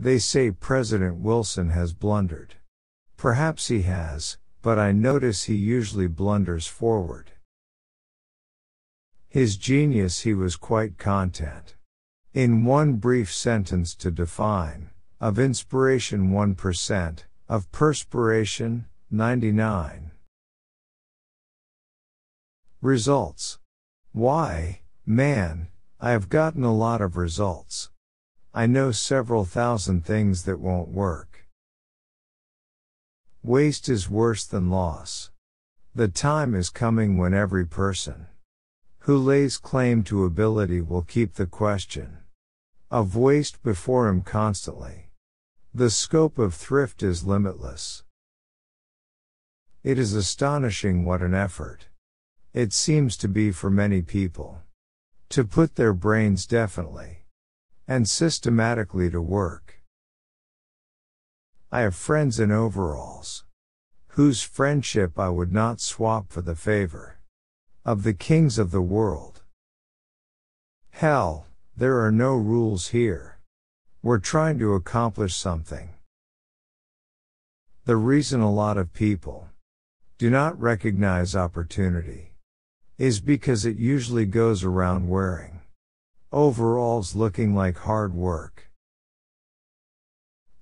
They say President Wilson has blundered. Perhaps he has, but I notice he usually blunders forward. His genius he was quite content. In one brief sentence to define, of inspiration 1%, of perspiration 99. Results. Why, man, I have gotten a lot of results. I know several thousand things that won't work. Waste is worse than loss. The time is coming when every person who lays claim to ability will keep the question of waste before him constantly. The scope of thrift is limitless. It is astonishing what an effort it seems to be for many people to put their brains definitely and systematically to work. I have friends in overalls whose friendship I would not swap for the favor of the kings of the world. Hell, there are no rules here. We're trying to accomplish something. The reason a lot of people do not recognize opportunity is because it usually goes around wearing overalls looking like hard work.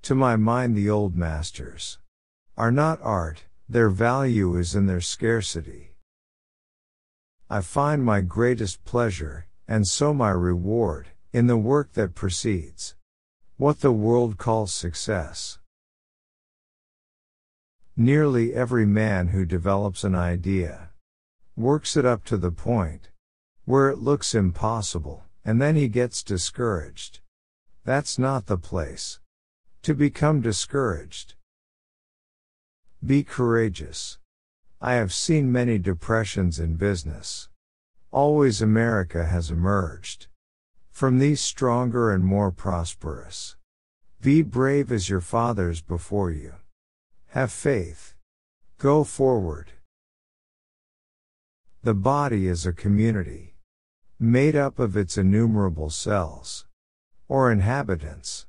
To my mind, the old masters are not art, their value is in their scarcity. I find my greatest pleasure, and so my reward, in the work that precedes what the world calls success. Nearly every man who develops an idea works it up to the point where it looks impossible, and then he gets discouraged. That's not the place to become discouraged. Be courageous. I have seen many depressions in business. Always America has emerged from these stronger and more prosperous. Be brave as your fathers before you. Have faith. Go forward. The body is a community made up of its innumerable cells or inhabitants.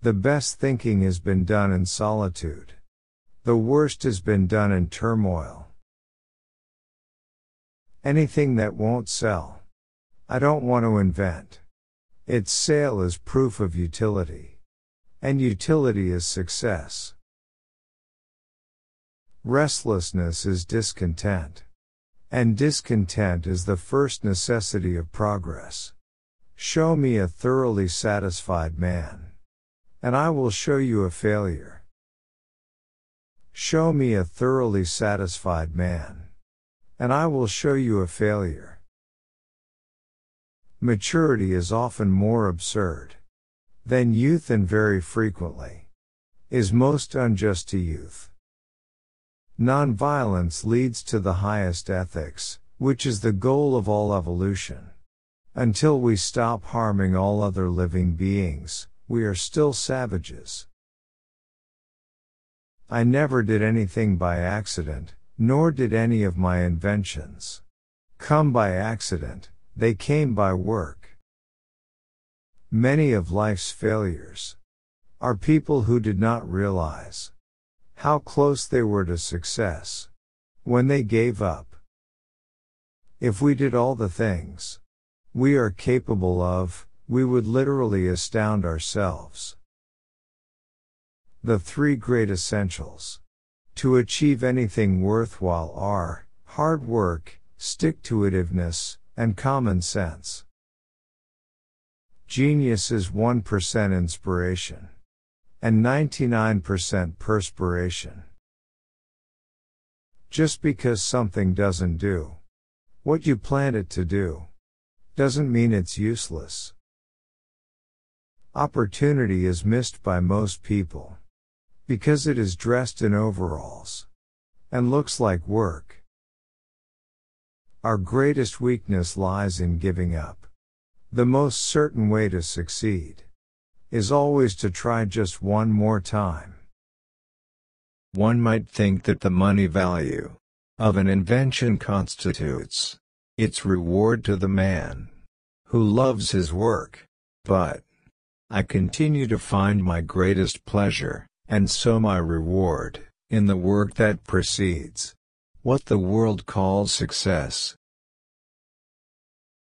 The best thinking has been done in solitude. The worst has been done in turmoil. Anything that won't sell, I don't want to invent. Its sale is proof of utility. And utility is success. Restlessness is discontent. And discontent is the first necessity of progress. Show me a thoroughly satisfied man, and I will show you a failure. Show me a thoroughly satisfied man, and I will show you a failure. Maturity is often more absurd than youth, and very frequently is most unjust to youth. Nonviolence leads to the highest ethics, which is the goal of all evolution. Until we stop harming all other living beings, we are still savages. I never did anything by accident, nor did any of my inventions come by accident, they came by work. Many of life's failures are people who did not realize how close they were to success when they gave up. If we did all the things we are capable of, we would literally astound ourselves. The three great essentials to achieve anything worthwhile are hard work, stick-to-itiveness, and common sense. Genius is 1% inspiration and 99% perspiration. Just because something doesn't do what you planned it to do doesn't mean it's useless. Opportunity is missed by most people because it is dressed in overalls and looks like work. Our greatest weakness lies in giving up. The most certain way to succeed is always to try just one more time. One might think that the money value of an invention constitutes its reward to the man who loves his work, but I continue to find my greatest pleasure, and so my reward, in the work that precedes. What the world calls success,